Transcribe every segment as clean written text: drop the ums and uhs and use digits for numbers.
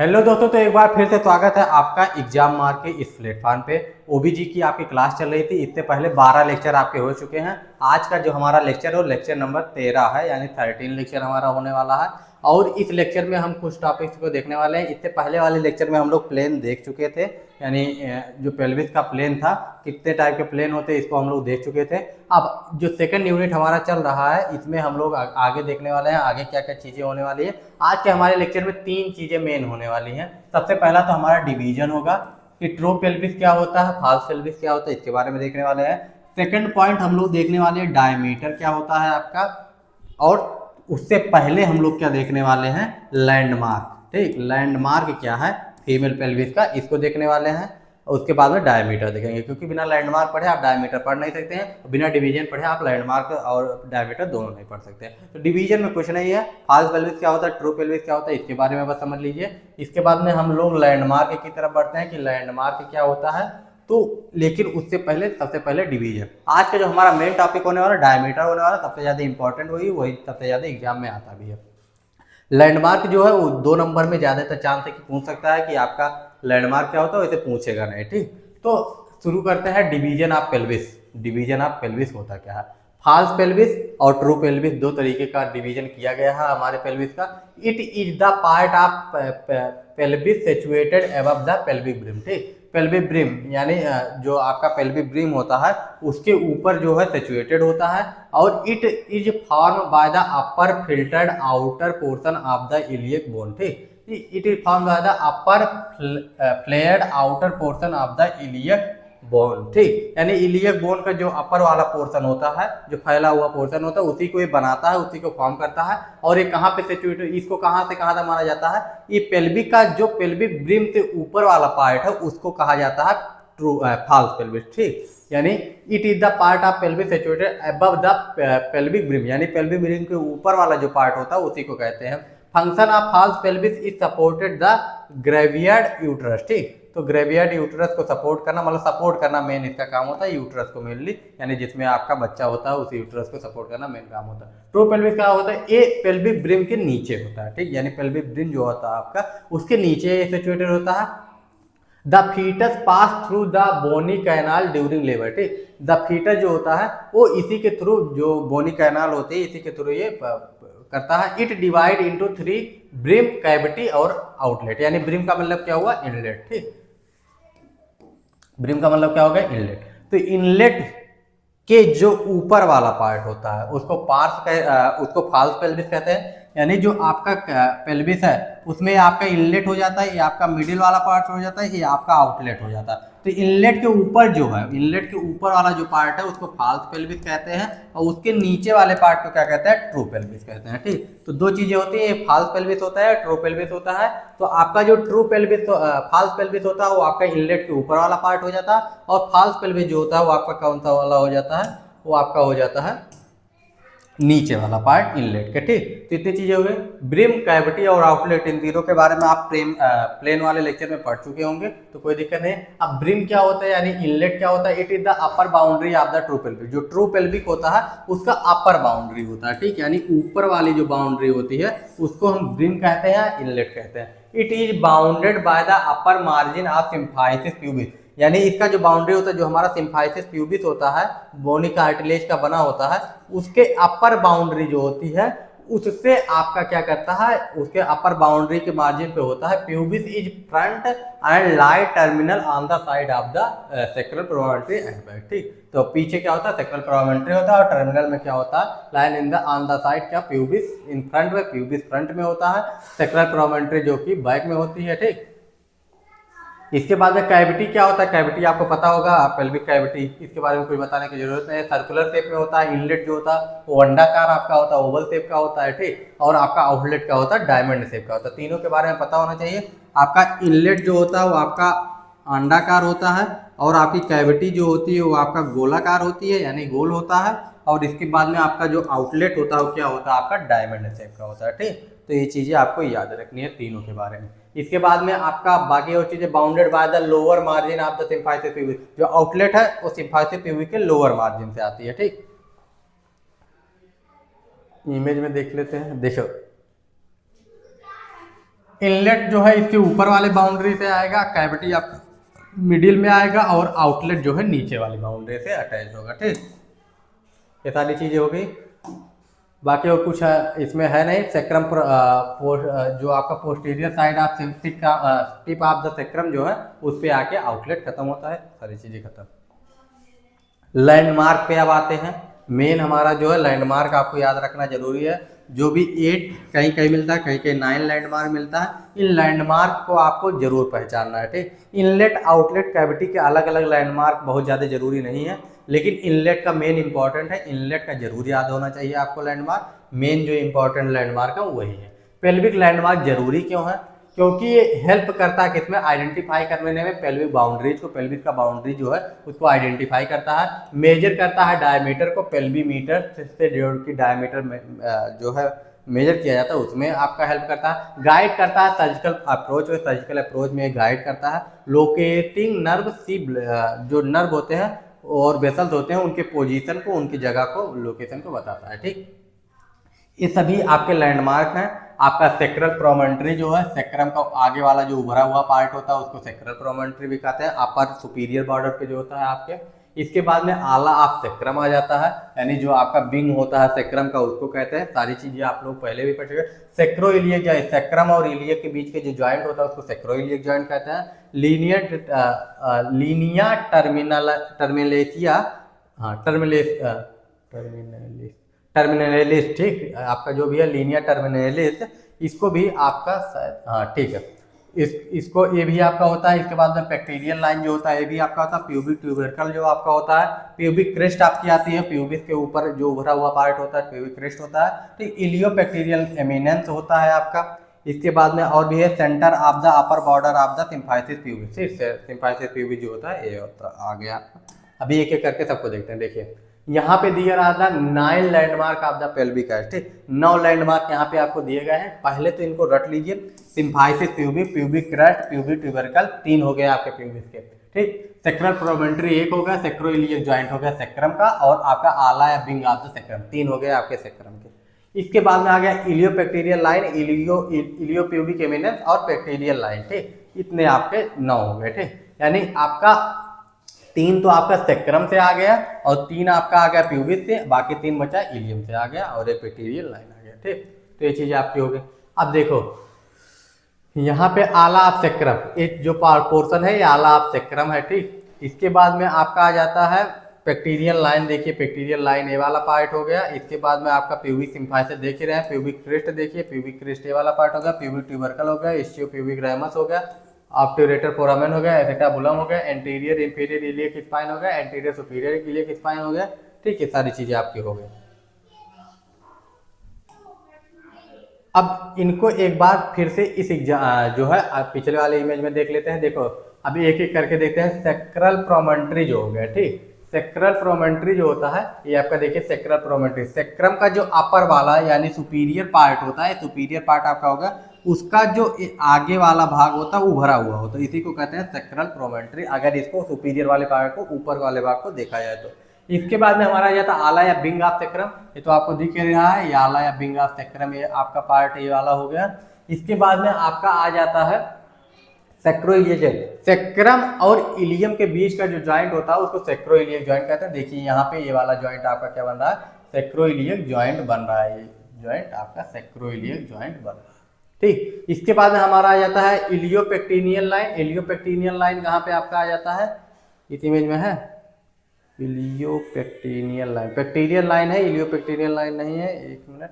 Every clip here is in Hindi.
हेलो दोस्तों, तो एक बार फिर से स्वागत है आपका एग्जाम मार्क के इस प्लेटफॉर्म पे। ओबीजी की आपकी क्लास चल रही थी। इससे पहले 12 लेक्चर आपके हो चुके हैं। आज का जो हमारा लेक्चर है वो लेक्चर नंबर 13 है, यानी 13 लेक्चर हमारा होने वाला है। और इस लेक्चर में हम कुछ टॉपिक्स को देखने वाले हैं। इससे पहले वाले लेक्चर में हम लोग प्लेन देख चुके थे, यानी जो पेल्विस का प्लेन था, कितने टाइप के प्लेन होते हैं इसको हम लोग देख चुके थे। अब जो सेकंड यूनिट हमारा चल रहा है इसमें हम लोग आगे देखने वाले हैं, आगे क्या क्या चीज़ें होने वाली है। आज के हमारे लेक्चर में 3 चीज़ें मेन होने वाली हैं। सबसे पहला तो हमारा डिवीजन होगा कि ट्रू पेल्विस क्या होता है, फॉल्स पेल्विस क्या होता है, इसके बारे में देखने वाले हैं। सेकंड पॉइंट हम लोग देखने वाले हैं डायमीटर क्या होता है आपका। और उससे पहले हम लोग क्या देखने वाले हैं, लैंडमार्क। ठीक, लैंडमार्क क्या है फीमेल पेल्विस का, इसको देखने वाले हैं। उसके बाद में डायमीटर देखेंगे, क्योंकि बिना लैंडमार्क पढ़े आप डायमीटर पढ़ नहीं सकते हैं, बिना डिवीजन पढ़े आप लैंडमार्क और डायमीटर दोनों नहीं पढ़ सकते हैं। तो डिवीजन में कुछ नहीं है, फॉल्स पेल्विस क्या होता है, ट्रू पेल्विस क्या होता है, इसके बारे में बस समझ लीजिए। इसके बाद में हम लोग लैंडमार्क की तरफ बढ़ते हैं कि लैंडमार्क क्या होता है। तो लेकिन उससे पहले सबसे पहले डिवीजन। आज का जो हमारा मेन टॉपिक होने वाला डायमीटर होने वाला, सबसे ज़्यादा इंपॉर्टेंट वही सबसे ज़्यादा एग्जाम में आता भी है। लैंडमार्क जो है वो 2 नंबर में ज़्यादातर चांस है कि पूछ सकता है कि आपका लैंडमार्क क्या होता है, वैसे पूछेगा नहीं। ठीक, तो शुरू करते हैं division of pelvis. Division of pelvis होता क्या है। फॉल्स पेल्विस और ट्रू पेल्विस दो तरीके का डिवीजन किया गया है हमारे पेल्विस का। It is the part of pelvis situated above the pelvic brim. ठीक, पेल्विक ब्रिम यानी जो आपका पेल्विक ब्रिम होता है उसके ऊपर जो है सिचुएटेड होता है। और it is form by the upper filtered outer portion of the iliac bone. ठीक, it is form by the upper flared outer portion of the iliac bone. ठीक, यानी इलियक बोन का जो अपर वाला पोर्शन होता है, जो फैला हुआ पोर्शन होता है, उसी को ये बनाता है, उसी को फॉर्म करता है। और ये कहाँ पे सिचुएटेड, इसको कहाँ से कहाँ तक माना जाता है, ये पेल्विक का जो पेल्विक ब्रिम से ऊपर वाला पार्ट है उसको कहा जाता है ट्रू फॉल्स पेल्विस। ठीक, यानी it is the part of pelvis situated above the pelvic brim, यानी पेल्विक ब्रिम के ऊपर वाला जो पार्ट होता है उसी को कहते हैं। Function of false pelvis is supported the gravid uterus. ठीक, तो ग्रेवियर्ड यूट्रस को सपोर्ट करना, मतलब सपोर्ट करना मेन इसका काम होता है, यूट्रस को मेनली, यानी जिसमें आपका बच्चा होता है उस यूट्रस को सपोर्ट करना मेन काम होता है। ट्रू पेल्विस क्या होता है, ये पेल्विक ब्रिम के नीचे होता है। ठीक, यानी पेल्विक ब्रिम जो होता है आपका उसके नीचे सिचुएटेड होता है। The fetus pass through the bony canal during labour. ठीक, द फीटस जो होता है वो इसी के थ्रू, जो बोनी कैनाल होती है इसी के थ्रू ये करता है। It divide into 3 brim, cavity और आउटलेट। यानी ब्रिम का मतलब क्या हुआ, इनलेट। ठीक, ब्रिम का मतलब क्या होगा, इनलेट। तो इनलेट के जो ऊपर वाला पार्ट होता है उसको फॉल्स पेल्विस कहते हैं। यानी जो आपका पेल्विस है उसमें आपका इनलेट हो जाता है, ये आपका मिडिल वाला पार्ट हो जाता है, ये आपका आउटलेट हो जाता है। तो इनलेट के ऊपर जो है, इनलेट के ऊपर वाला जो पार्ट है उसको फॉल्स पेल्विस कहते हैं, और उसके नीचे वाले पार्ट को क्या कहते हैं, ट्रू पेल्विस कहते हैं। ठीक, तो दो चीजें होती है, फॉल्स पेल्विस होता है, ट्रू पेल्विस होता है। तो आपका जो ट्रू पेल्विस फॉल्स पेल्विस होता है वो आपका इनलेट के ऊपर वाला पार्ट हो जाता है, और फॉल्स पेल्विस जो होता है वो आपका कौन सा वाला हो जाता है, वो आपका हो जाता है नीचे वाला पार्ट, इनलेट के। ठीक, तो इतनी चीजें हो गई। ब्रिम, कैविटी और आउटलेट, इन तीनों के बारे में आप प्लेन वाले लेक्चर में पढ़ चुके होंगे, तो कोई दिक्कत नहीं। अब ब्रिम क्या होता है यानी इनलेट क्या होता है, it is the upper boundary of the true pelvic. जो ट्रू पेल्विक होता है उसका अपर बाउंड्री होता है। ठीक, यानी ऊपर वाली जो बाउंड्री होती है उसको हम ब्रिम कहते हैं, इनलेट कहते हैं। It is bounded by the upper margin of symphysis pubis. यानी इसका जो बाउंड्री होता है, जो हमारा सिम्फाइसिस प्यूबिस होता है, बोनी कार्टिलेज का बना होता है, उसके अपर बाउंड्री जो होती है उससे आपका क्या करता है, उसके अपर बाउंड्री के मार्जिन पे होता है pubis is front and lie terminal on the side of the sacral promontory and back. ठीक, तो पीछे क्या होता है, सेक्रल प्रोमोनेंट्री होता है, और टर्मिनल में क्या होता है, line in the on the side, क्या प्यूबिस इन फ्रंट में, प्यूबिस फ्रंट में होता है, सेक्रल प्रोमोनेंट्री जो कि बैक में होती है। ठीक, इसके बाद में कैविटी क्या होता है, कैविटी आपको पता होगा, पेल्विक कैविटी, इसके बारे में कोई बताने की जरूरत नहीं है। सर्कुलर शेप में होता है। इनलेट जो होता है वो अंडाकार आपका होता है, ओवल शेप का होता है। ठीक, और आपका आउटलेट क्या होता है, डायमंड शेप का होता है। तीनों के बारे में पता होना चाहिए। आपका इनलेट जो होता है वो आपका अंडाकार होता है, और आपकी कैविटी जो होती है वो आपका गोलाकार होती है, यानी गोल होता है। और इसके बाद में आपका जो आउटलेट होता है वो क्या होता है, आपका डायमंड शेप का होता है। ठीक, तो ये चीजें आपको याद रखनी है तीनों के बारे में। इसके बाद में आपका बाकी और चीजें, bounded by the lower margin of the symphysis pubis. जो आउटलेट है वो सिम्फाइसिस प्यूबिस के लोअर मार्जिन से आती है। ठीक, इमेज में देख लेते हैं, देखो इनलेट जो है इसके ऊपर वाले बाउंड्री से आएगा, कैविटी आप मिडिल में आएगा और आउटलेट जो है नीचे वाली बाउंड्री से अटैच होगा। ठीक, ये सारी चीजें हो गई। बाकी और कुछ इसमें है नहीं। सेक्रम जो आपका पोस्टीरियर साइड आप टिप ऑफ द सेक्रम जो है उस पे आके आउटलेट खत्म होता है, सारी चीजें खत्म। लैंडमार्क पे अब आते हैं। मेन हमारा जो है लैंडमार्क आपको याद रखना जरूरी है। जो भी 8 कहीं कहीं मिलता है, कहीं कहीं 9 लैंडमार्क मिलता है। इन लैंडमार्क को आपको जरूर पहचानना है। ठीक, इनलेट आउटलेट कैविटी के अलग अलग लैंडमार्क बहुत ज़्यादा जरूरी नहीं है, लेकिन इनलेट का मेन इंपॉर्टेंट है। इनलेट का जरूर याद होना चाहिए आपको लैंडमार्क। मेन जो इंपॉर्टेंट लैंडमार्क है वही है। पेल्विक लैंडमार्क जरूरी क्यों है? क्योंकि ये हेल्प करता है किसमें, आइडेंटिफाई करने में पेल्विक बाउंड्रीज को। पेल्विक का बाउंड्री जो है उसको आइडेंटिफाई करता है। मेजर करता है डायमीटर को, पेल्वीमीटर से जोड़ की डायमीटर में जो है मेजर किया जाता है उसमें आपका हेल्प करता है। गाइड करता है सर्जिकल अप्रोच, सर्जिकल अप्रोच में गाइड करता है। लोकेटिंग नर्व सी जो नर्व होते हैं और वेसल्स होते हैं उनके पोजीशन को, उनकी जगह को, लोकेशन को बताता है। ठीक, ये सभी आपके लैंडमार्क हैं। आपका सेक्रल प्रोमोन्ट्री जो है, सेक्रम का आगे वाला जो उभरा हुआ पार्ट होता है उसको सेक्रल प्रोमोन्ट्री भी कहते हैं, अपर सुपीरियर बॉर्डर पे जो होता है आपके। इसके बाद में आला ऑफ सेक्रम आ जाता है, यानी जो आपका विंग होता है सेक्रम का उसको कहते हैं। सारी चीजें आप लोग पहले भी पढ़ चुके। सेक्रोइलियक जो है, सेक्रम और इलियक के बीच के जो जॉइंट होता है उसको सेक्रोइलियक जॉइंट कहते हैं। लीनिया टर्मिनेलेसिया, हाँ टर्मिनलिस, ठीक, आपका जो भी है लीनिया टर्मिनलिस, इसको भी आपका हाँ ठीक है, इसको ये भी आपका होता है। इसके बाद में पेक्टेरियल लाइन जो होता है ये भी आपका होता है। प्यूबिक ट्यूबरकल जो आपका होता है, प्यूबिक क्रेस्ट आपकी आती है, प्यूबिक के ऊपर जो उभरा हुआ पार्ट होता है प्यूबिक क्रेस्ट होता है। ठीक, इलियोपेक्टेरियल एमिनेंस होता है आपका। इसके बाद में और भी है centre of the upper border of the symphysis pubis. Symphysis pubis जो होता है ये होता आ गया। अभी एक एक करके सबको देखते हैं। देखिए यहाँ पे दिया रहा था 9 लैंडमार्क ऑफ द पेल्विक है। ठीक, 9 लैंडमार्क यहाँ पे आपको दिए गए हैं। पहले तो इनको रट लीजिए। Symphysis pubic, pubic crest, pubic tubercle, 3 हो गए आपके प्यूबिस के। ठीक, सेक्रल प्रोमोन्ट्री 1 हो गया, सेक्रोइलियक जॉइंट हो गया सेक्रम का, और आपका आला या विंग ऑफ द सेक्रम 3 हो गए आपके सेक्रम के। इसके बाद में आ गया इलियोपेक्टेरियल लाइन, इलियोप्यूबिक एमिनेंस और पेक्टेरियल लाइन। ठीक, इतने आपके 9 हो गए। ठीक, यानी आपका 3 तो आपका सेक्रम से आ गया और 3 आपका आ गया प्यूबिस से, बाकी 3 बचा इलियम से आ गया और एक पेक्टेरियल लाइन आ गया। ठीक, तो ये चीजें आपकी हो गई। अब देखो यहाँ पे आला ऑफ सेक्रम, एक जो पोर्शन है ये आला ऑफ सेक्रम है। ठीक, इसके बाद में आपका आ जाता है पेक्टेरियल लाइन। देखिए पेक्टेरियल लाइन ये वाला पार्ट हो गया। इसके बाद में आपका प्यूबिक सिम्फाइसिस देख ही रहे हैं। प्यूबिक क्रेस्ट देखिए, प्यूबिक क्रेस्ट ये वाला पार्ट हो गया। प्यूबिक ट्यूबरकल हो गया, इस्टियो प्यूबिक रेमस हो गया, ऑब्ट्यूरेटर फोरामेन हो गया, एसेटाबुलम हो गया, एंटीरियर इंफीरियर इलियक स्पाइन हो गया, एंटीरियर सुपीरियर इलियक स्पाइन हो गया। ठीक है, सारी चीजें आपकी हो गई। अब इनको एक बार फिर से इस जो है पिछले वाले इमेज में देख लेते हैं। देखो अभी एक एक करके देखते हैं। सेक्रल प्रोमोन्ट्री जो हो गया, ठीक, सेक्रल प्रोमोन्ट्री जो होता है ये आपका देखिए सेक्रल प्रोमोन्ट्री, सेक्रम का जो अपर वाला यानी सुपीरियर पार्ट होता है, सुपीरियर पार्ट आपका होगा, उसका जो आगे वाला भाग होता है उभरा हुआ होता है, इसी को कहते हैं सेक्रल प्रोमोन्ट्री। अगर इसको सुपीरियर वाले पार्ट को, ऊपर वाले भाग को देखा जाए तो। इसके बाद में हमारा आ जाता है आला या बिंग ऑफ सेक्रम। ये तो आपको दिख रहा है, ये आला या बिंग ऑफ सेक्रम, ये आपका पार्ट ये वाला हो गया। इसके बाद में आपका आ जाता है सेक्रोइलियक। सेक्रम और इलियम के बीच का जो जॉइंट होता है उसको सेक्रोइलियक जॉइंट कहते हैं। देखिए यहाँ पे ये वाला जॉइंट आपका क्या बन रहा है, सेक्रोइलियक जॉइंट बन रहा है। ये जॉइंट आपका सेक्रोइलियक जॉइंट बन रहा है। ठीक, इसके बाद में हमारा आ जाता है इलियोपेक्टिनियल लाइन। इलियोपेक्टिनियल लाइन कहाँ पे आपका आ जाता है, इस इमेज में है इलियोपेक्टिनियल लाइन। पेक्टेरियल लाइन है, इलियोपेक्टिनियल लाइन नहीं है। एक मिनट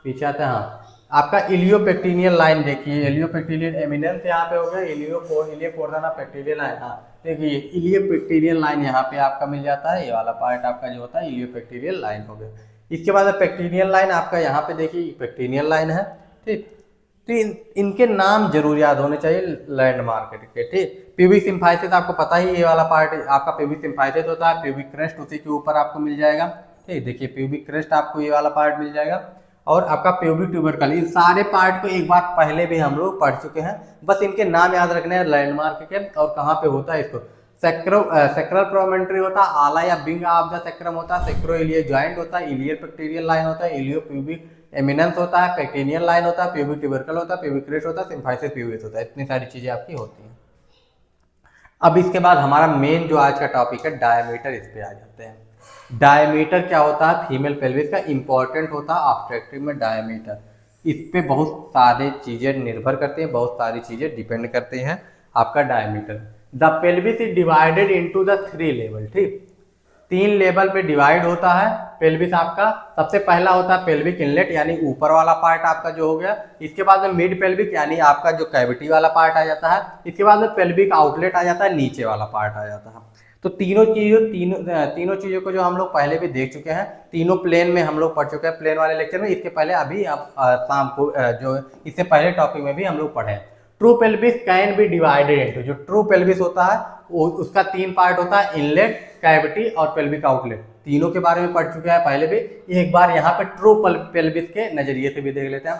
पीछे आते हैं। हाँ, आपका इलियोपेक्टिनियल लाइन देखिए, इलियोपेक्टिनियल एमिनेंस यहाँ पे हो गया, इलियोपोर्शन ऑफ पेक्टेरियल लाइन। हाँ देखिए इलियोपेक्टिनियल लाइन यहाँ पे आपका मिल जाता है। ये वाला पार्ट आपका जो होता है इलियोपेक्टिनियल लाइन हो गया। इसके बाद पेक्टिनियल लाइन आपका यहाँ पे देखिए पेक्टिनियल लाइन है। ठीक, तो इनके नाम जरूर याद होने चाहिए लैंडमार्क के। ठीक, प्यूबिक सिम्फाइसिस आपको पता ही, ये वाला पार्ट आपका प्यूबिक सिम्फाइसिस होता है। प्यूबिक क्रेस्ट उसी के ऊपर आपको मिल जाएगा। ठीक, देखिए प्यूबिक क्रेस्ट आपको ये वाला पार्ट मिल जाएगा और आपका प्यूबिक ट्यूबरकल। इन सारे पार्ट को एक बार पहले भी हम लोग पढ़ चुके हैं, बस इनके नाम याद रखने हैं लैंडमार्क के और कहाँ पे होता है। इसको सेक्रल प्रोमोन्ट्री होता है, आला या बिंग ऑफ द सेक्रम होता है, सेक्रोइलियक जॉइंट होता है, इलियोपेक्टिनियल लाइन होता है, इलियोप्यूबिक एमिनेंस होता है, पेक्टिनियल लाइन होता है, प्यूबिक ट्यूबरकल होता है, प्यूबिक क्रेस्ट होता है, सिम्फाइसिस प्यूबिस होता है। इतनी सारी चीजें आपकी होती हैं। अब इसके बाद हमारा मेन जो आज का टॉपिक है डायमीटर, इस पे आ जाते हैं। डायमीटर क्या होता है? फीमेल पेल्विस का इंपॉर्टेंट होता है ऑब्स्टेट्रिक में डायमीटर। इस पे बहुत सारी चीजें निर्भर करती हैं, बहुत सारी चीजें डिपेंड करती हैं आपका diameter. The pelvis is divided into the 3 level, ठीक, 3 लेवल पे डिवाइड होता है पेल्विस आपका। सबसे पहला होता है पेल्विक इनलेट यानी ऊपर वाला पार्ट आपका जो हो गया। इसके बाद में मिड पेल्विक यानी आपका जो कैविटी वाला पार्ट आ जाता है। इसके बाद में पेल्विक आउटलेट आ जाता है, नीचे वाला पार्ट आ जाता है। तो तीनों चीजों को जो हम लोग पहले भी देख चुके हैं, तीनों प्लेन में हम लोग पढ़ चुके हैं प्लेन वाले लेक्चर में। इसके पहले अभी आप शाम को जो इससे पहले टॉपिक में भी हम लोग पढ़े हैं। True pelvis can be divided into, जो ट्रू पेल्विस होता है उसका 3 पार्ट होता है, इनलेट, कैविटी और पेल्विक आउटलेट। तीनों के बारे में पढ़ चुके हैं पहले भी। एक बार यहाँ पे ट्रू पेल्विस के नजरिए से भी देख लेते हैं।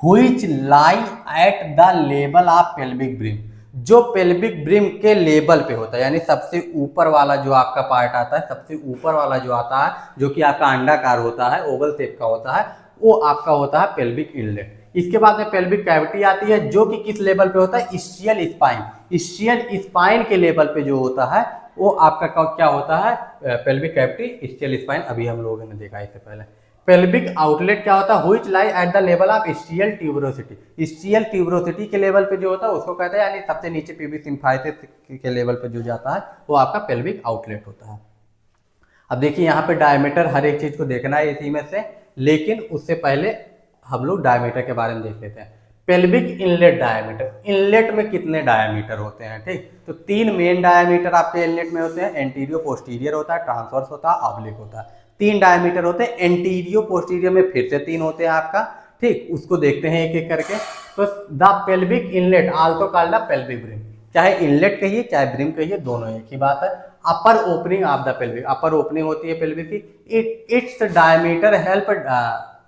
Which lie at the level of pelvic brim, जो पेल्विक ब्रिम के लेवल पे होता है, यानी सबसे ऊपर वाला जो आपका पार्ट आता है, सबसे ऊपर वाला जो आता है, जो कि आपका अंडाकार होता है, ओवल शेप का होता है, वो आपका होता है पेल्विक इनलेट। इसके बाद में पेल्विक कैविटी आती है, जो कि किस लेवल पे होता है? Ischial spine. इस्चियल स्पाइन के लेवल पे जो होता है वो आपका क्या होता है? पेल्विक कैविटी, इस्चियल स्पाइन, अभी हम लोगों ने देखा इससे पहले। पेल्विक आउटलेट क्या होता है? Which lie at the level of ischial tuberosity. Ischial tuberosity के लेवल पे जो होता है उसको कहते हैं, यानी सबसे नीचे प्यूबिक सिम्फाइसिस के लेवल पे जो जाता है वो आपका पेल्विक आउटलेट होता है। अब देखिए यहाँ पे डायमीटर, हर एक चीज को देखना है इसी में से, लेकिन उससे पहले हम लोग डायमीटर के बारे में देख लेते हैं। पेल्विक इनलेट डायमीटर, इनलेट में कितने डायमीटर होते हैं? ठीक, तो 3 मेन डायमीटर आपके इनलेट में होते हैं। एंटीरियो पोस्टीरियर होता है, ट्रांसवर्स होता है, ऑब्लिक होता है। 3 डायमीटर होते हैं। एंटीरियो पोस्टीरियर में फिर से 3 होते हैं आपका, ठीक, उसको देखते हैं एक एक करके। तो the pelvic inlet also called the pelvic brim, चाहे इनलेट कहिए चाहे ब्रिम कहिए, दोनों एक ही बात है। Upper opening of the pelvic, upper opening होती है पेल्विक की। Its diameter help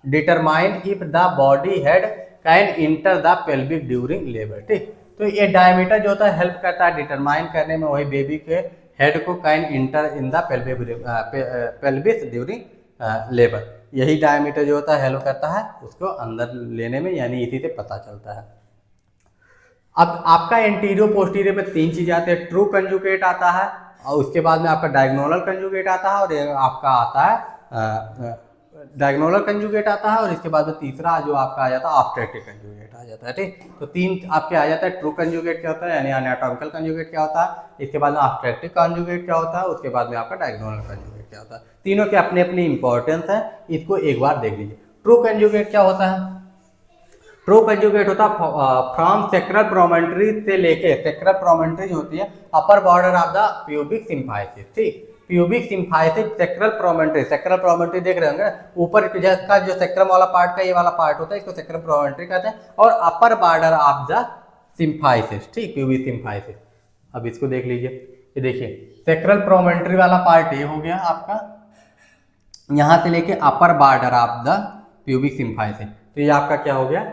determine if the body head can enter the pelvic during labour, ठीक। तो ये डायमीटर जो होता है हेल्प करता है डिटरमाइन करने में, वही बेबी के हेड को can inter in the pelvis during labour. यही डायमीटर जो होता है हेल्प करता है उसको अंदर लेने में, यानी इसी से पता चलता है। अब आपका एंटीरियो पोस्टीरियर में 3 चीजें आती है। ट्रू कंजुगेट आता है, और उसके बाद में आपका डायगोनल कंजुगेट आता है, और आपका आता है डायगोनल कंजुगेट आता है, और इसके बाद में तीसरा जो आपका आ जाता है ऑब्स्ट्रैक्टिव कंजुगेट आ जाता है, ठीक। तो 3 आपके आ जाता है। ट्रू कंजुगेट क्या होता है, यानी एनाटॉमिकल कंजुगेट क्या होता है, इसके बाद में ऑब्स्ट्रैक्टिव कंजुगेट क्या होता है, उसके बाद में आपका डायगोनल कंजुगेट क्या होता है। तीनों के अपने अपनी इंपॉर्टेंस है, इसको एक बार देख लीजिए। ट्रू कंजुगेट क्या होता है? ट्रू कंजुगेट होता है फ्रॉम सेक्रल प्रोमेंट्री से लेके, सेक्रल प्रोमेंट्री जो होती है upper border of the pubic symphysis, ठीक। प्यूबिक सिम्फाइसिस सेक्रल प्रोमेंट्री, सेक्रल प्रोमेंट्री देख रहे होंगे ऊपर का जो सेक्रम वाला पार्ट का ये वाला पार्ट होता है, इसको सेक्रल प्रोमेंट्री कहते हैं, और upper border of the symphysis, ठीक, प्यूबिक सिम्फाइसिस। अब इसको देख लीजिए, ये देखिए सेक्रल प्रोमेंट्री वाला पार्ट ये हो गया आपका, यहां से लेके upper border of the pubic symphysis, तो ये आपका क्या हो गया?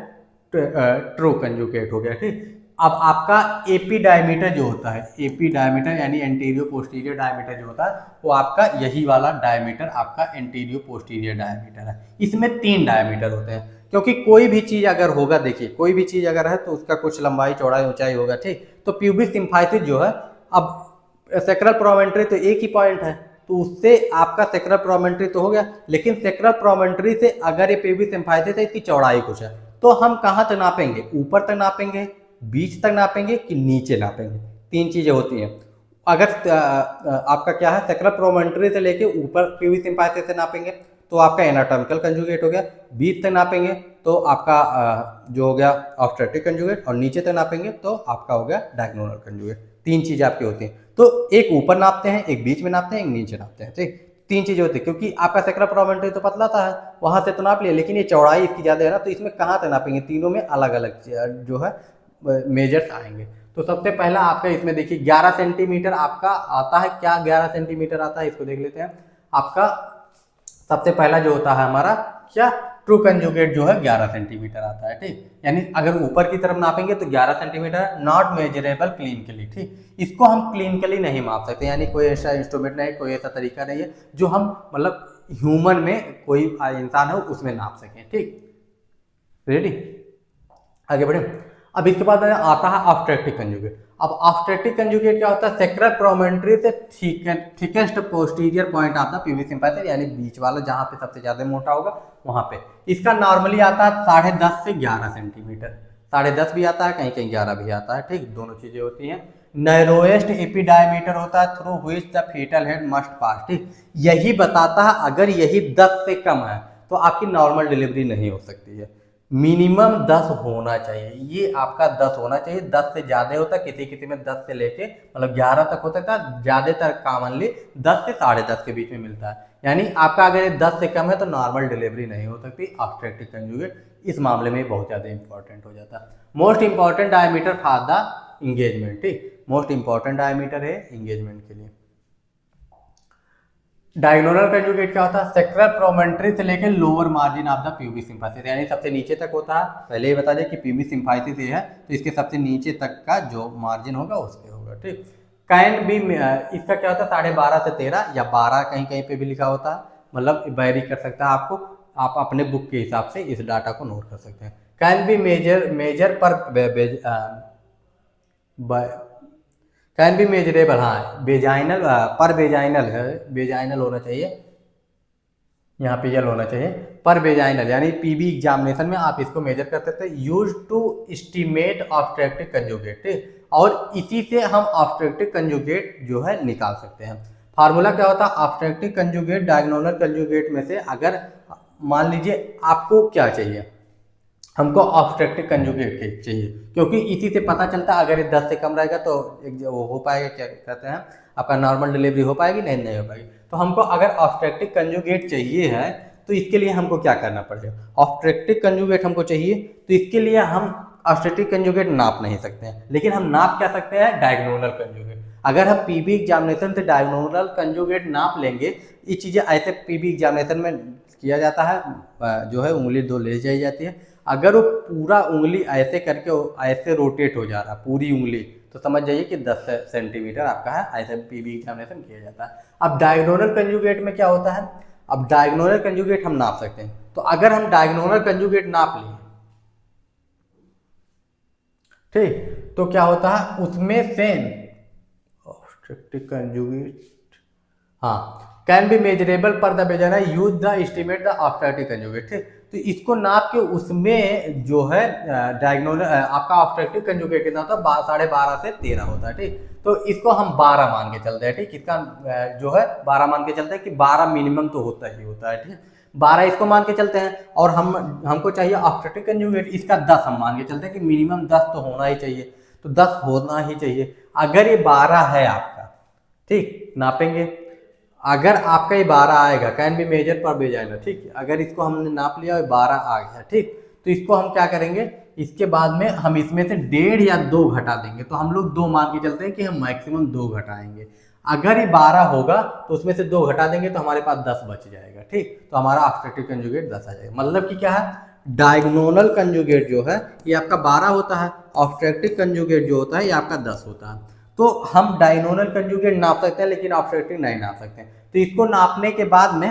ट्रू कंजुगेट हो गया, ठीक। अब आपका एपी डायमीटर जो होता है, एपी डायमीटर यानी एंटीरियो पोस्टीरियर डायमीटर जो होता है, वो आपका यही वाला डायमीटर आपका एंटीरियो पोस्टीरियर डायमीटर है। इसमें 3 डायमीटर होते हैं, क्योंकि कोई भी चीज अगर होगा, देखिए कोई भी चीज अगर है तो उसका कुछ लंबाई चौड़ाई ऊंचाई होगा, ठीक। तो प्यूबिक सिम्फाइसिस जो है, अब सेक्रल प्रोमेंट्री तो एक ही पॉइंट है, तो उससे आपका सेक्रल प्रोमेंट्री तो हो गया, लेकिन सेक्रल प्रोमेंट्री से अगर ये प्यूबिक सिम्फाइसिस है, इसकी चौड़ाई कुछ है, तो हम कहाँ तक नापेंगे? ऊपर तक नापेंगे, बीच तक नापेंगे, कि नीचे नापेंगे? 3 चीजें होती हैं। अगर आपका क्या है, सेक्रल प्रोमेंट्री से लेके ऊपर प्यूबिक सिम्फाइसिस से नापेंगे तो आपका एनाटॉमिकल कंजुगेट हो गया, बीच तक नापेंगे तो आपका जो हो गया ऑब्स्ट्रैक्टिव कंजुगेट, और नीचे तक नापेंगे तो आपका हो गया डायगोनल कंजुगेट। 3 चीजें आपकी होती हैं, तो एक ऊपर नापते हैं, एक बीच में नापते हैं, एक नीचे नापते हैं, ठीक। 3 चीजें होती है, क्योंकि आपका सेक्रल प्रोमेंट्री तो पतला सा है, वहां से तो नाप लिया, लेकिन ये चौड़ाई इसकी ज्यादा है ना, तो इसमें कहाँ तक नापेंगे? तीनों में अलग अलग जो है मेजर्स आएंगे। तो सबसे पहला आपका इसमें देखिए 11 सेंटीमीटर आपका आता है। क्या 11 सेंटीमीटर आता है, इसको देख लेते हैं। आपका सबसे पहला जो होता है हमारा क्या, ट्रू कंजुगेट जो है 11 सेंटीमीटर आता है, ठीक। यानी अगर ऊपर की तरफ नापेंगे तो 11 सेंटीमीटर, नॉट मेजरेबल क्लिनिकली, ठीक। इसको हम क्लिनिकली नहीं माप सकते, यानी कोई ऐसा इंस्ट्रूमेंट नहीं, कोई ऐसा तरीका नहीं है जो हम मतलब ह्यूमन में कोई इंसान हो उसमें नाप सकें। ठीक, रेडी, आगे बढ़े। अब इसके बाद आता है ऑब्स्ट्रक्टिव कंजुगेट। अब ऑब्स्ट्रक्टिव कंजुगेट क्या होता है, सेक्रल प्रोमोन्ट्री से thickest posterior point of the PV sympathy, यानी बीच वाला जहां पे सबसे ज्यादा मोटा होगा वहां पे। इसका नॉर्मली आता है 10.5 से 11 सेंटीमीटर, 10.5 भी आता है, कहीं कहीं 11 भी आता है। ठीक, दोनों चीजें होती हैं। नैरोएस्ट एपिडायमीटर होता है through which the fetal head must pass. ठीक, यही बताता है अगर यही 10 से कम है तो आपकी नॉर्मल डिलीवरी नहीं हो सकती है। मिनिमम 10 होना चाहिए, ये आपका 10 होना चाहिए। 10 से ज्यादा होता है, किसी किसी में 10 से लेके मतलब 11 तक होता है, ज्यादातर कॉमनली 10 से 10.5 के बीच में मिलता है। यानी आपका अगर ये 10 से कम है तो नॉर्मल डिलीवरी नहीं हो सकती। ऑब्स्ट्रक्टिव कंजुगेट इस मामले में बहुत ज्यादा इंपॉर्टेंट हो जाता है। Most important diameter for the engagement. ठीक, मोस्ट इंपॉर्टेंट डायमीटर है इंगेजमेंट के लिए। डायगोनल कंजुगेट क्या होता है, सेक्रल प्रोमोन्ट्री से लेकर lower margin of the pubic symphysis, यानी सबसे नीचे तक होता है। पहले ही बता दें कि प्यूबिक सिम्फाइसिस ये है तो इसके सबसे नीचे तक का जो मार्जिन होगा उस पे होगा। ठीक, कैन बी, इसका क्या होता है 12.5 से 13 या 12 कहीं कहीं पे भी लिखा होता है, मतलब वेरी कर सकता है आपको, आप अपने बुक के हिसाब से इस डाटा को नोट कर सकते हैं। कैन बी मेजर पर कैन बी मेजरेबल, हाँ बेजाइनल पर बेजाइनल है, बेजाइनल होना चाहिए, यहाँ पे यल होना चाहिए पर बेजाइनल, यानी पीबी एग्जामिनेशन में आप इसको मेजर कर सकते हैं। Use to estimate obstructive conjugate, और इसी से हम ऑब्स्ट्रक्टिव कंजुगेट जो है निकाल सकते हैं। फार्मूला क्या होता है ऑब्स्ट्रक्टिव कंजुगेट डायगोनल कंजुगेट में से, अगर मान लीजिए आपको क्या चाहिए, हमको ऑब्स्ट्रक्टिव कंजुगेट चाहिए, क्योंकि इसी से पता चलता है अगर ये 10 से कम रहेगा तो एक वो हो पाएगा, क्या कहते हैं आपका नॉर्मल डिलीवरी हो पाएगी, नहीं हो पाएगी। तो हमको अगर ऑब्स्ट्रक्टिव कंजुगेट चाहिए है तो इसके लिए हमको क्या करना पड़ेगा, ऑब्स्ट्रक्टिव कंजुगेट हमको चाहिए तो इसके लिए हम ऑब्स्ट्रक्टिव कंजुगेट नाप नहीं सकते हैं, लेकिन हम नाप क्या सकते हैं डायगोनल कंजुगेट। अगर हम पीबी एग्जामिनेशन से डायगोनल कंजुगेट नाप लेंगे, ये चीज़ें ऐसे पीबी एग्जामिनेशन में किया जाता है, जो है उंगली 2 ले जाई जाती है। अगर वो पूरा उंगली ऐसे करके ऐसे रोटेट हो जा रहा है पूरी उंगली, तो समझ जाइए कि 10 सेंटीमीटर आपका है, ऐसे पीबी एग्जामिनेशन किया जाता है। अब डायगोनल कंजुगेट में क्या होता है, अब डायगोनल कंजुगेट हम नाप सकते हैं, तो अगर हम डायगोनल कंजुगेट नाप लिए, ठीक, तो क्या होता है उसमें से ऑब्स्ट्रक्टिव कंजुगेट, हाँ can be measurable per the vagina use the estimate the obstructive conjugate. ठीक, तो इसको नाप के उसमें जो है डायगोनल आपका ऑब्स्ट्रक्टिव कंजुगेट कितना होता है 12.5 से 13 होता है। ठीक, तो इसको हम 12 मान के चलते हैं। ठीक, इसका जो है 12 मान के चलते हैं कि 12 मिनिमम तो होता ही होता है। ठीक, 12 इसको मान के चलते हैं, और हमको चाहिए ऑब्स्ट्रक्टिव कंजुगेट, इसका 10 हम मान के चलते हैं कि मिनिमम 10 तो होना ही चाहिए, तो 10 होना ही चाहिए। अगर ये 12 है आपका, ठीक, नापेंगे, अगर आपका ये 12 आएगा, कैन बी मेजर पर बेजाइनर, ठीक, अगर इसको हमने नाप लिया और 12 आ गया, ठीक, तो इसको हम क्या करेंगे, इसके बाद में हम इसमें से 1.5 या 2 घटा देंगे, तो हम लोग 2 मान के चलते हैं कि हम मैक्सिमम 2 घटाएंगे। अगर ये 12 होगा तो उसमें से 2 घटा देंगे तो हमारे पास 10 बच जाएगा। ठीक, तो हमारा ऑब्स्ट्रक्टिव कंजुगेट 10 आ जाएगा। मतलब कि क्या है, डायगोनल कंजुगेट जो है ये आपका 12 होता है, ऑब्स्ट्रक्टिव कंजुगेट जो होता है ये आपका 10 होता है। तो हम डायगोनल कंजुगेट नाप सकते हैं लेकिन ऑब्स्ट्रक्टिव नहीं नाप सकते। तो इसको नापने के बाद में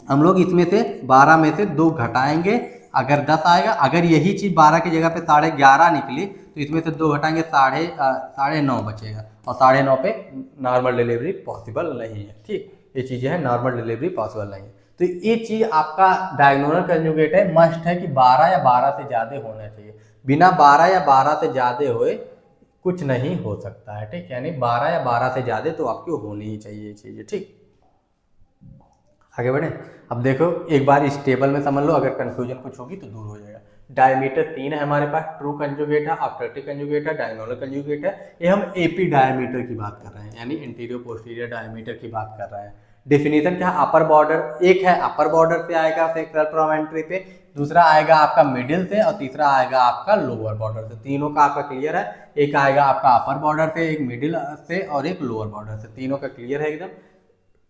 हम लोग इसमें से 12 में से 2 घटाएंगे, अगर 10 आएगा, अगर यही चीज़ 12 की जगह पे 11.5 निकली तो इसमें से 2 घटाएंगे, 9.5 बचेगा, और 9.5 पे नॉर्मल डिलीवरी पॉसिबल नहीं है। ठीक, ये चीज़ें हैं, नॉर्मल डिलीवरी पॉसिबल नहीं है। तो ये चीज़ आपका डायगोनल कंजुगेट है, मस्ट है कि 12 या 12 से ज़्यादा होना चाहिए। बिना 12 या 12 से ज़्यादा हुए कुछ नहीं हो सकता है। ठीक, यानी 12 या 12 से ज़्यादा तो आपकी होनी ही चाहिए ये चीज़ें। ठीक, आगे बढ़े। अब देखो एक बार इस टेबल में समझ लो, अगर कंफ्यूजन कुछ होगी तो दूर हो जाएगा। डायमीटर 3 है हमारे पास, ट्रू कंजुगेट है, ऑब्स्ट्रक्टिव कंजुगेट है, डायगोनल कंजुगेट है। ये हम एपी डायमीटर की बात कर रहे हैं, यानी इंटीरियर पोस्टीरियर डायमीटर की बात कर रहे हैं। डेफिनेशन क्या है, अपर बॉर्डर, एक है अपर बॉर्डर से आएगा सेक्रल प्रोमोन्ट्री पे, दूसरा आएगा आपका मिडिल से, और तीसरा आएगा आपका लोअर बॉर्डर से। तीनों का आपका क्लियर है, एक आएगा आपका अपर बॉर्डर से, एक मिडिल से, और एक लोअर बॉर्डर से, तीनों का क्लियर है एकदम।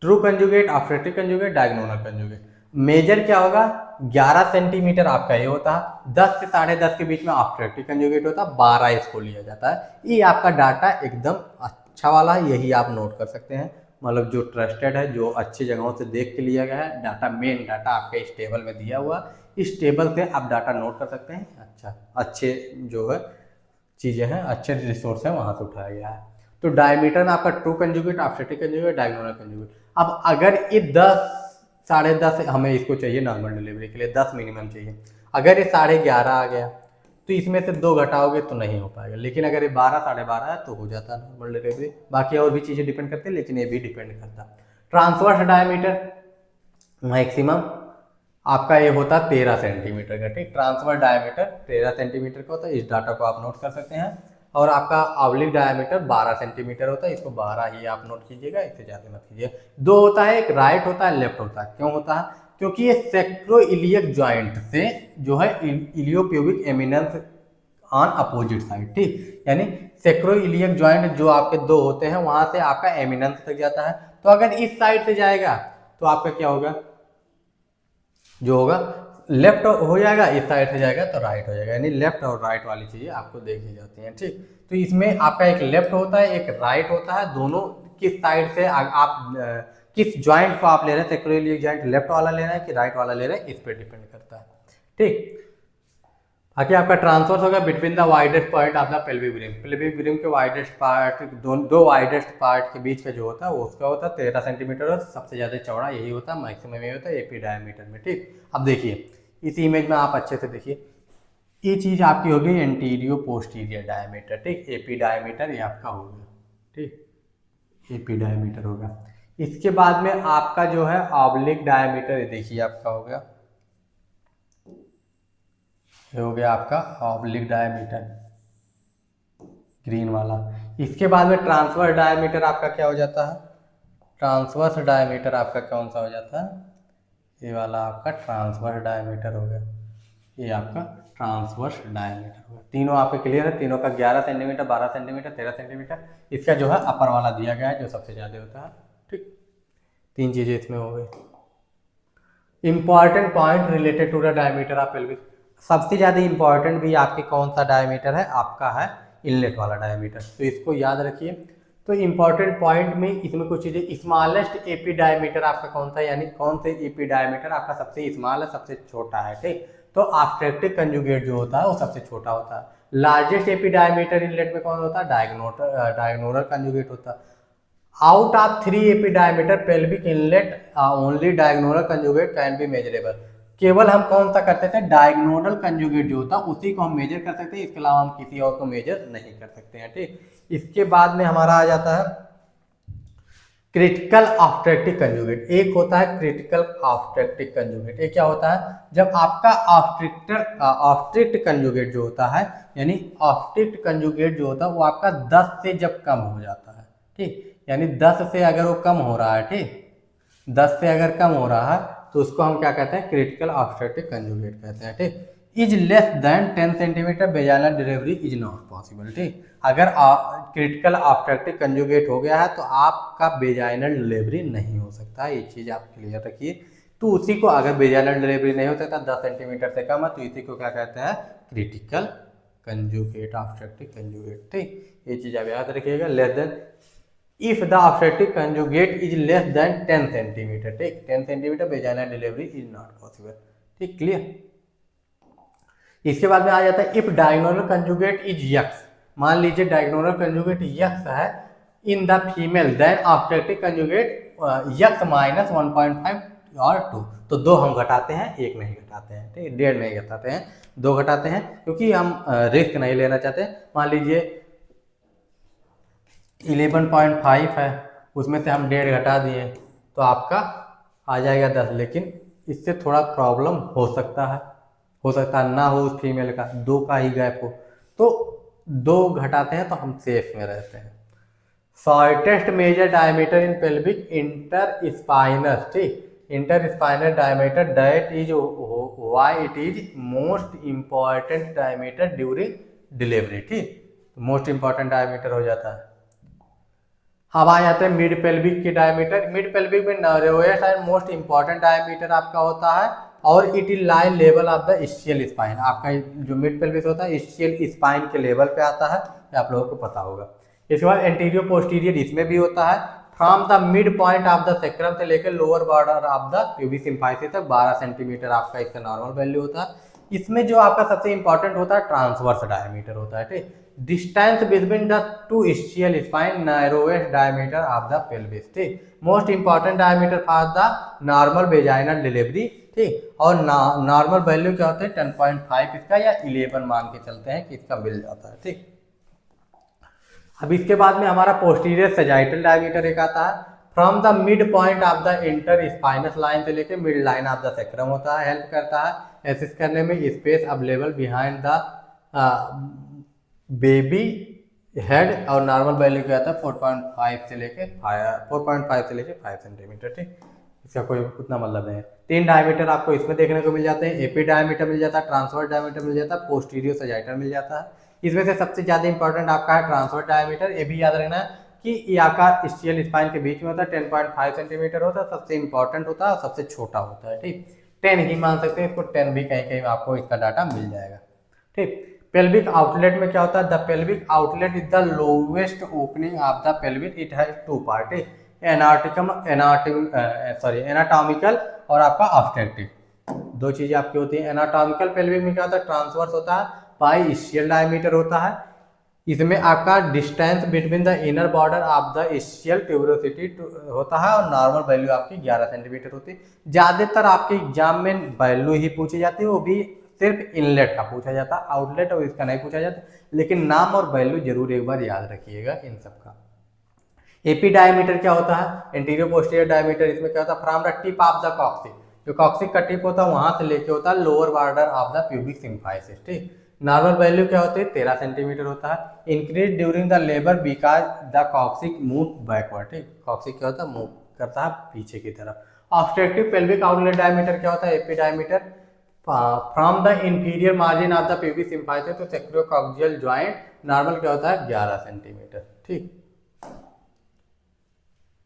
True conjugate, obstructive conjugate, diagonal conjugate. Measure क्या होगा, 11 सेंटीमीटर आपका ये होता है, 10 से 10.5 के बीच में ऑब्स्ट्रक्टिव कंजुगेट होता है, 12 इसको लिया जाता है। ये आपका डाटा एकदम अच्छा वाला है, यही आप नोट कर सकते हैं, मतलब जो ट्रस्टेड है, जो अच्छी जगहों से देख के लिया गया है डाटा, मेन डाटा आपके इस टेबल में दिया हुआ, इस टेबल से आप डाटा नोट कर सकते हैं। अच्छा, अच्छे जो है चीज़ें हैं, अच्छे रिसोर्स हैं, वहाँ से उठाया गया है। तो डायमीटर में आपका true conjugate, obstetric conjugate, diagonal conjugate. अब अगर ये 10 साढ़े 10 हमें इसको चाहिए नॉर्मल डिलीवरी के लिए, 10 मिनिमम चाहिए। अगर ये 11:30 आ गया तो इसमें से 2 घटाओगे तो नहीं हो पाएगा, लेकिन अगर ये 12 साढ़े 12 है तो हो जाता है नॉर्मल डिलीवरी। बाकी और भी चीज़ें डिपेंड करती है, लेकिन ये भी डिपेंड करता है। ट्रांसवर्स डायमीटर मैक्सिमम आपका ये होता है 13 सेंटीमीटर का, ठीक। ट्रांसफर डायमीटर 13 सेंटीमीटर का होता है, इस डाटा को आप नोट कर सकते हैं। और आपका ऑब्लिक डायमीटर 12 सेंटीमीटर होता है, इसको 12 ही आप नोट कीजिएगा, इससे ज़्यादा मत कीजिए। 2 होता है, एक राइट होता है, लेफ्ट होता है। क्यों होता है? क्योंकि ये सेक्रोइलियक जॉइंट से जो है इलियोप्यूबिक एमिनेंस ऑन अपोजिट साइड, ठीक। यानी सेक्रोइलियक जॉइंट जो आपके 2 होते हैं वहां से आपका एमिनेंस तक जाता है। तो अगर इस साइड से जाएगा तो आपका क्या होगा, जो होगा लेफ्ट हो जाएगा, इस साइड से जाएगा तो राइट हो जाएगा। यानी लेफ्ट और राइट वाली चीजें आपको देखी जाती हैं, ठीक। तो इसमें आपका एक लेफ्ट होता है, एक राइट होता है। दोनों किस साइड से आप किस ज्वाइंट को आप ले रहे हैं, सेक्रोइलियक ज्वाइंट लेफ्ट वाला ले रहे हैं कि राइट वाला ले रहे हैं, इस पर डिपेंड करता है, ठीक। बाकी आपका ट्रांसफर होगा between the widest point of the pelvic brim. Pelvic brim के वाइडेस्ट पार्ट, दो वाइडेस्ट पार्ट के बीच का जो होता है वो उसका होता है 13 सेंटीमीटर, और सबसे ज़्यादा चौड़ा यही होता है, मैक्सिमम यही होता है एपी डायमीटर में, ठीक। अब देखिए इस इमेज में आप अच्छे से देखिए, ये चीज़ आपकी हो गई एंटीरियो पोस्टीरियर डायमीटर, ठीक। एपी डायमीटर ये आपका हो गया, ठीक, एपी डायमीटर होगा। इसके बाद में आपका जो है ऑब्लिक डायमीटर, ये देखिए आपका हो गया, ये हो गया आपका ऑब्लिक डायमीटर ग्रीन वाला। इसके बाद में ट्रांसवर्स डायमीटर आपका क्या हो जाता है, ट्रांसवर्स डायमीटर आपका कौन सा हो जाता है, ये वाला आपका ट्रांसवर्स डायमीटर हो गया, ये आपका ट्रांसवर्स डायमीटर होगा। तीनों आपके क्लियर है, तीनों का 11 सेंटीमीटर, 12 सेंटीमीटर, 13 सेंटीमीटर। इसका जो है अपर वाला दिया गया है जो सबसे ज़्यादा होता है, ठीक। 3 चीज़ें इसमें हो गई। Important point related to the diameter of pelvic, सबसे ज़्यादा इंपॉर्टेंट भी आपके कौन सा डायमीटर है, आपका है इनलेट वाला डायमीटर, तो इसको याद रखिए। तो इंपॉर्टेंट पॉइंट में इसमें कुछ चीज़ें, स्मॉलेस्ट एपी डायमीटर आपका कौन सा, यानी कौन से एपी डायमीटर आपका सबसे स्मॉल है, सबसे छोटा है, ठीक। तो ऑब्स्ट्रक्टिव कंजुगेट जो होता है वो सबसे छोटा होता है। लार्जेस्ट एपी डायमीटर इनलेट में कौन होता है, डायगोनल कंजुगेट होता है। Out of 3 AP diameter pelvic inlet only diagonal conjugate can be measurable. केवल हम कौन सा करते थे, डायगोनल कंजुगेट जो होता है उसी को हम मेजर कर सकते हैं, इसके अलावा हम किसी और को मेजर नहीं कर सकते हैं, ठीक। इसके बाद में हमारा आ जाता है क्रिटिकल ऑब्स्ट्रक्टिव कंजुगेट। एक होता है क्रिटिकल ऑब्स्ट्रक्टिव कंजुगेट, ये क्या होता है, जब आपका ऑब्स्ट्रिक्ट कंजुगेट जो होता है, यानी ऑब्स्ट्रिक्ट कंजुगेट जो होता है वो आपका 10 से जब कम हो जाता है, ठीक। यानी 10 से अगर वो कम हो रहा है, ठीक, 10 से अगर कम हो रहा है तो उसको हम क्या कहते हैं, क्रिटिकल ऑब्स्ट्रक्टिव कंजुगेट कहते हैं, ठीक। Is less than 10 centimetre vaginal delivery is not possible, ठीक। अगर क्रिटिकल ऑब्स्ट्रक्टिव कंजुगेट हो गया है तो आपका वेजाइनल डिलीवरी नहीं हो सकता, ये चीज़ आप क्लियर रखिए। तो उसी को, अगर वेजाइनल डिलीवरी नहीं हो सकता 10 सेंटीमीटर से कम है तो इसी को क्या कहते हैं, क्रिटिकल कंजुगेट ऑब्स्ट्रक्टिव कंजुगेट, ठीक। ये चीज़ आप याद रखिएगा, less than if the obstructive conjugate is less than 10 centimetre, ठीक, 10 centimetre vaginal delivery is not possible, ठीक, क्लियर। इसके बाद में आ जाता है if diagonal conjugate is x. मान लीजिए डायगोनल कंजुगेट यक्स है in the female, then obstructive conjugate x minus 1.5 और 2, तो 2 हम घटाते हैं, 1 नहीं घटाते हैं, ठीक, 1.5 नहीं घटाते हैं, 2 घटाते हैं, क्योंकि हम रिस्क नहीं लेना चाहते। मान लीजिए 11.5 है, उसमें से हम 1.5 घटा दिए तो आपका आ जाएगा 10, लेकिन इससे थोड़ा प्रॉब्लम हो सकता है ना हो उस फीमेल का, 2 का ही गैप हो, तो 2 घटाते हैं तो हम सेफ में रहते हैं। शॉर्टेस्ट मेजर डायमीटर इन पेल्विक इंटर स्पाइनस, ठीक, inter spinous diameter that is why it is most important diameter during delivery, ठीक, मोस्ट इंपॉर्टेंट डायमीटर हो जाता है। अब आ जाते हैं मिड पेल्विक की डायमीटर। मिड पेल्विक में narrowest and most important diameter आपका होता है, और it is lie level of the ischial spine. आपका जो मिड पेल्विस होता है इस्चियल स्पाइन के लेवल पे आता है, ये आप लोगों को पता होगा। इसके बाद एंटीरियर पोस्टीरियर इसमें भी होता है, from the mid point of the sacrum से लेकर lower border of the pubic symphysis तक 12 सेंटीमीटर आपका इसका नॉर्मल वैल्यू होता है। इसमें जो आपका सबसे इंपॉर्टेंट होता है ट्रांसवर्स डायमीटर होता है, ठीक। Distance between the two ischial spine, narrowest diameter of the pelvis, ठीक। Most important diameter for the normal vaginal delivery, ठीक। और नॉर्मल वैल्यू क्या होता है 10.5 इसका, या 11 मान के चलते हैं कि इसका मिल जाता है, ठीक। अब इसके बाद में हमारा पोस्टीरियर सजाइटल डायमीटर एक आता है। From the mid point of the inter spinous line से लेकर mid line of the sacrum होता है, हेल्प करता है एसिस करने में space available behind the baby head, और नॉर्मल वैल्यू क्या आता है 4.5 से लेके 5 सेंटीमीटर, ठीक। इसका कोई उतना मतलब नहीं है। 3 डायमीटर आपको इसमें देखने को मिल जाते हैं, एपी डायमीटर मिल जाता है, ट्रांसवर्स डायमीटर मिल जाता है, पोस्टीरियर सजाइटल मिल जाता है। इसमें से सबसे ज्यादा इंपॉर्टेंट आपका है ट्रांसवर्स डायमीटर। ये भी याद रखना है कि ये आपका स्टियल स्पाइन के बीच में होता है, 10.5 सेंटीमीटर होता है, सबसे इंपॉर्टेंट होता है और सबसे छोटा होता है, ठीक। 10 ही मान सकते हैं इसको, 10 भी कहीं कहीं आपको इसका डाटा मिल जाएगा, ठीक। पेल्विक आउटलेट में क्या होता है, the pelvic outlet is the lowest opening of the pelvic, it has 2 part, anatomical और आपका ऑब्स्टेट्रिक, 2 चीजें आपकी होती है। एनाटॉमिकल पेल्विक में क्या होता है ट्रांसवर्स होता है, पाई स्टियल डायमीटर होता है। इसमें आपका distance between the inner border of the ischial tuberosity होता है, और नॉर्मल वैल्यू आपकी 11 सेंटीमीटर होती है। ज्यादातर आपके एग्जाम में वैल्यू ही पूछी जाती है, वो भी सिर्फ इनलेट का पूछा जाता है, आउटलेट और इसका नहीं पूछा जाता, लेकिन नाम और वैल्यू जरूर एक बार याद रखिएगा इन सब का। एपी डायमीटर क्या होता है, इंटीरियर पोस्टीरियर डायमीटर। इसमें क्या होता है from the tip of the coccyx, जो कॉक्सिक का टिप होता है वहां से लेके होता है lower border of the pubic symphysis, ठीक। नॉर्मल वैल्यू क्या होती है 13 सेंटीमीटर होता है। Increase during the labour because the coccyx move backward, ठीक। कॉक्सिक क्या होता है मूव करता है पीछे की तरफ। ऑब्स्ट्रक्टिव पेल्विक आउटलेट डायमीटर क्या होता है, AP diameter. From the inferior margin of the pubic symphysis to sacrococcygeal joint, normal क्या होता है 11 सेंटीमीटर, ठीक।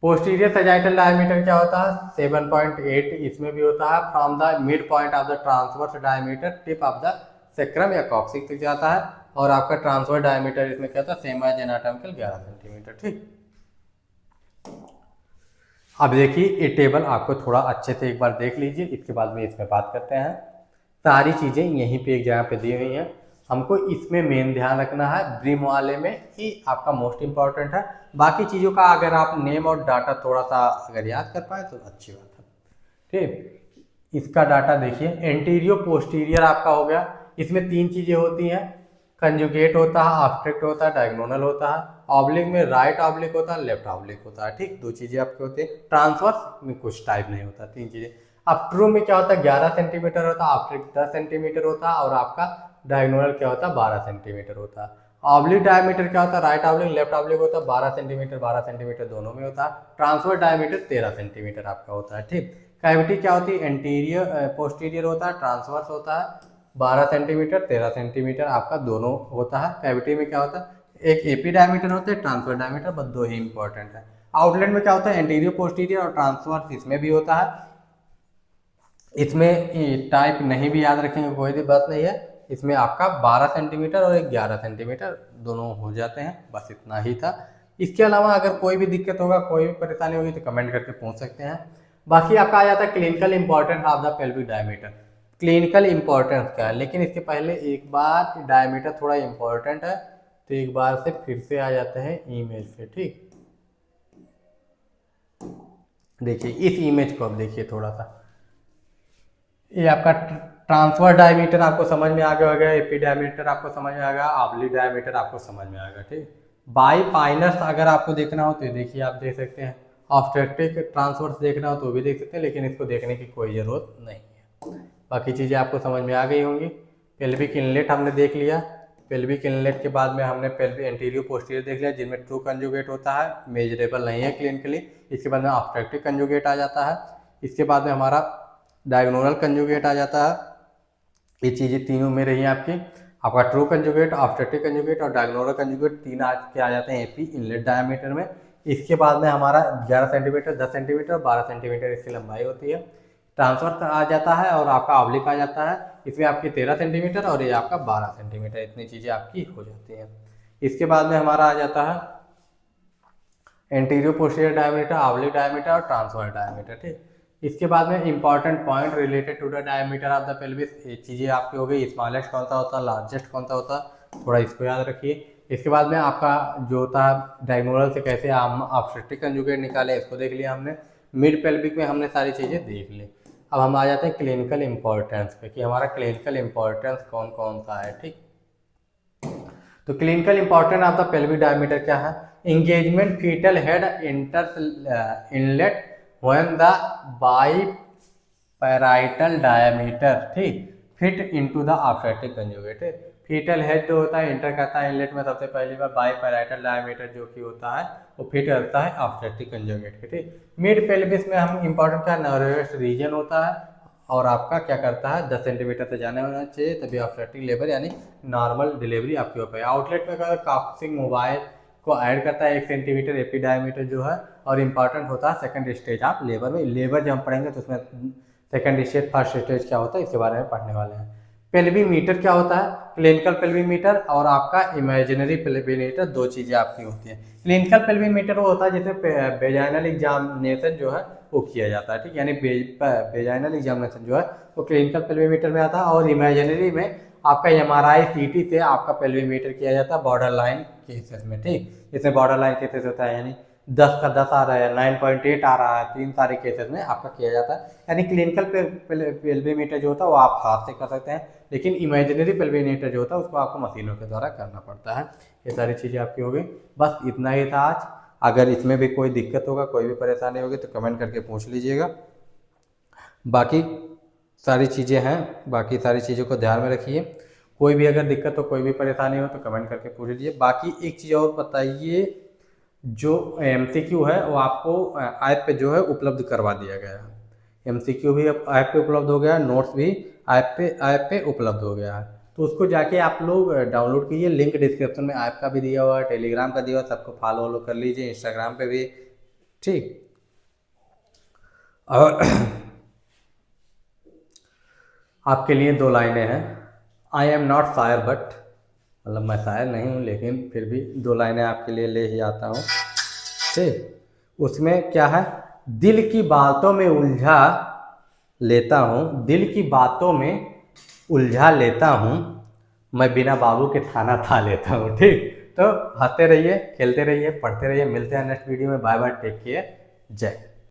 पोस्टीरियर सजाइटल डायमीटर क्या होता है 7.8, इसमें भी होता है। From the mid point of the transverse diameter tip of the sacrum या कॉक्सिक तक जाता है, और आपका ट्रांसवर्स डायमीटर इसमें क्या होता है सेम एज एनाटॉमिकल 11 सेंटीमीटर, ठीक। अब देखिए ये टेबल आपको थोड़ा अच्छे से एक बार देख लीजिए, इसके बाद में इसमें बात करते हैं। सारी चीजें यहीं पे एक जगह पे दी हुई हैं। हमको इसमें मेन ध्यान रखना है ब्रीम वाले में, ये आपका मोस्ट इंपॉर्टेंट है। बाकी चीज़ों का अगर आप नेम और डाटा थोड़ा सा अगर याद कर पाए तो अच्छी बात है, ठीक। इसका डाटा देखिए, एंटीरियो पोस्टीरियर आपका हो गया। इसमें 3 चीज़ें होती हैं, कंजुगेट होता है, ऑब्स्ट्रक्ट होता है, डायगोनल होता है। ऑब्लिक में राइट ऑब्लिक होता है, लेफ्ट ऑब्लिक होता है, ठीक। 2 चीज़ें आपके होती है। ट्रांसवर्स में कुछ टाइप नहीं होता, 3 चीज़ें। अब ट्रू में क्या होता है 11 सेंटीमीटर होता है, ऑब्स्ट्रक्ट 10 सेंटीमीटर होता है, और आपका डायगोनल क्या होता है 12 सेंटीमीटर होता है। ऑब्लिक डायमीटर क्या होता है, राइट ऑब्लिक लेफ्ट ऑब्लिक होता है, 12 सेंटीमीटर दोनों में होता है। ट्रांसफर डायमीटर 13 सेंटीमीटर आपका होता है, ठीक। कैविटी क्या होती है, एंटीरियर पोस्टीरियर होता है, ट्रांसवर्स होता है 12 सेंटीमीटर 13 सेंटीमीटर आपका दोनों होता है। कैविटी में क्या होता है, एक एपी डायमीटर होता है, ट्रांसफर डायमीटर, बस 2 ही इंपॉर्टेंट है। आउटलेट में क्या होता है, एंटीरियर पोस्टीरियर और ट्रांसवर्स इसमें भी होता है। इसमें टाइप नहीं भी याद रखेंगे कोई भी बात नहीं है। इसमें आपका 12 सेंटीमीटर और 11 सेंटीमीटर दोनों हो जाते हैं, बस इतना ही था। इसके अलावा अगर कोई भी दिक्कत होगा, कोई भी परेशानी होगी तो कमेंट करके पूछ सकते हैं। बाकी आपका आ जाता है clinical importance of the pelvic diameter. Clinical importance क्या है, लेकिन इसके पहले एक बार डायमीटर थोड़ा इंपॉर्टेंट है, तो एक बार से फिर से आ जाते हैं इमेज पे, ठीक। देखिए इस इमेज को अब देखिए थोड़ा सा, ये आपका ट्रांसफर डायमीटर आपको समझ में आ गया होगा, एपी डायमीटर आपको समझ में आ गया, ऑब्लिक डायमीटर आपको समझ में आएगा, ठीक। बाई पाइनस अगर आपको देखना हो तो देखिए आप देख सकते हैं। ऑब्स्ट्रक्टिव ट्रांसवर्स देखना हो तो भी देख सकते हैं, लेकिन इसको देखने की कोई ज़रूरत नहीं है। बाकी चीज़ें आपको समझ में आ गई होंगी। पेल्विक इनलेट हमने देख लिया। पेल्विक इनलेट के बाद में हमने पेल्विक एंटीरियर पोस्टीरियर देख लिया, जिनमें ट्रू कंजुगेट होता है, मेजरेबल नहीं है क्लिनिकली। इसके बाद में ऑब्स्ट्रक्टिव कंजुगेट आ जाता है। इसके बाद में हमारा डायगोनल कंजुगेट आ जाता है। ये चीज़ें तीनों में रही आपकी। आपका ट्रू कंजुगेट, ऑब्स्ट्रक्टिव कंजुगेट और डायगोनल कंजुगेट 3 के आ जाते हैं एपी इनलेट डायमीटर में। इसके बाद में हमारा 11 सेंटीमीटर 10 सेंटीमीटर 12 सेंटीमीटर इसकी लंबाई होती है। ट्रांसफर आ जाता है और आपका ऑब्लिक आ जाता है, इसमें आपकी 13 सेंटीमीटर और ये आपका 12 सेंटीमीटर, इतनी चीज़ें आपकी हो जाती हैं। इसके बाद में हमारा आ जाता है anterior posterior diameter, oblique diameter और ट्रांसवर्स डायमीटर। ठीक, इसके बाद में important point related to the diameter of the pelvis, ये चीज़ें आपकी हो गई। स्मॉलेस्ट कौन सा होता है, लार्जेस्ट कौन सा होता है, थोड़ा इसको याद रखिए। इसके बाद में आपका जो होता है डायगोनल से कैसे हम ऑब्स्टेट्रिक कंजुगेट निकाले, इसको देख लिया हमने। मिड पेल्विक में हमने सारी चीज़ें देख ली। अब हम आ जाते हैं क्लिनिकल इंपॉर्टेंस पे कि हमारा क्लिनिकल इंपॉर्टेंस कौन कौन सा है। ठीक, तो clinical importance of the pelvic diameter क्या है, engagement fetal head enter inlet when the biparietal diameter, ठीक, fit into the obstetric conjugate. Fetal head जो होता है इंटर करता है इनलेट में सबसे पहली बार, बाइपैराइटल डायमीटर जो कि होता है वो फिट करता है ऑब्स्टेट्रिक कंजुगेट के। ठीक, मिड पेल्विस में हम इंपॉर्टेंट क्या, नर्वस रीजन होता है और आपका क्या करता है 10 सेंटीमीटर से जाने होना चाहिए, तभी ऑब्स्टेट्रिक लेबर यानी नॉर्मल डिलीवरी आपकी हो पाए। आउटलेट में अगर कॉक्सिंग मोबाइल को ऐड करता है 1 सेंटीमीटर एपी डायमीटर जो है, और इम्पॉर्टेंट होता है सेकंड स्टेज ऑफ लेबर में। लेबर जब हम पढ़ेंगे तो उसमें सेकंड स्टेज फर्स्ट स्टेज क्या होता है इसके बारे में पढ़ने वाले हैं। पेल्वीमीटर क्या होता है, क्लिनिकल पेल्वीमीटर और आपका इमेजिनरी पेल्वीमीटर, दो चीज़ें आपकी होती हैं। क्लिनिकल पेल्वीमीटर वो होता है जिसमें वेजाइनल एग्जामिनेशन जो है वो किया जाता है। ठीक, यानी वेजाइनल एग्जामिनेशन जो है वो क्लिनिकल पेल्वीमीटर में आता है, और इमेजिनरी में आपका MRI CT से आपका पेल्वीमीटर किया जाता है बॉर्डर लाइन केसेस में। ठीक, इसमें बॉर्डर लाइन केसेस होता है यानी 10 का 10 आ रहा है, 9.8 आ रहा है, 3 सारे केसेस में आपका किया जाता है। यानी क्लिनिकल पेल्वीमीटर जो होता है वो आप हाथ से कर सकते हैं, लेकिन इमेजिनरी पेल्वीमीटर जो होता है उसको आपको मशीनों के द्वारा करना पड़ता है। ये सारी चीज़ें आपकी हो गई। बस इतना ही था आज। अगर इसमें भी कोई दिक्कत होगा, कोई भी परेशानी होगी तो कमेंट करके पूछ लीजिएगा। बाकी सारी चीज़ें हैं, बाकी सारी चीज़ों को ध्यान में रखिए। कोई भी अगर दिक्कत हो, कोई भी परेशानी हो तो कमेंट करके पूछ लीजिए। बाकी एक चीज़ और बताइए, जो MCQ है वो आपको ऐप पे जो है उपलब्ध करवा दिया गया है। MCQ भी अब ऐप पे उपलब्ध हो गया है, नोट्स भी ऐप पे उपलब्ध हो गया है, तो उसको जाके आप लोग डाउनलोड कीजिए। लिंक डिस्क्रिप्शन में ऐप का भी दिया हुआ है, टेलीग्राम का दिया हुआ है, सबको फॉलो कर लीजिए, इंस्टाग्राम पे भी। ठीक, और आपके लिए 2 लाइनें हैं। आई एम नॉट शायर बट, मतलब मैं शायर नहीं हूँ लेकिन फिर भी 2 लाइनें आपके लिए ले ही आता हूँ। ठीक, उसमें क्या है, दिल की बातों में उलझा लेता हूँ, दिल की बातों में उलझा लेता हूँ, मैं बिना बाबू के खाना खा लेता हूँ। ठीक, तो हंसते रहिए, खेलते रहिए, पढ़ते रहिए। मिलते हैं नेक्स्ट वीडियो में। बाय बाय, टेक केयर, जय।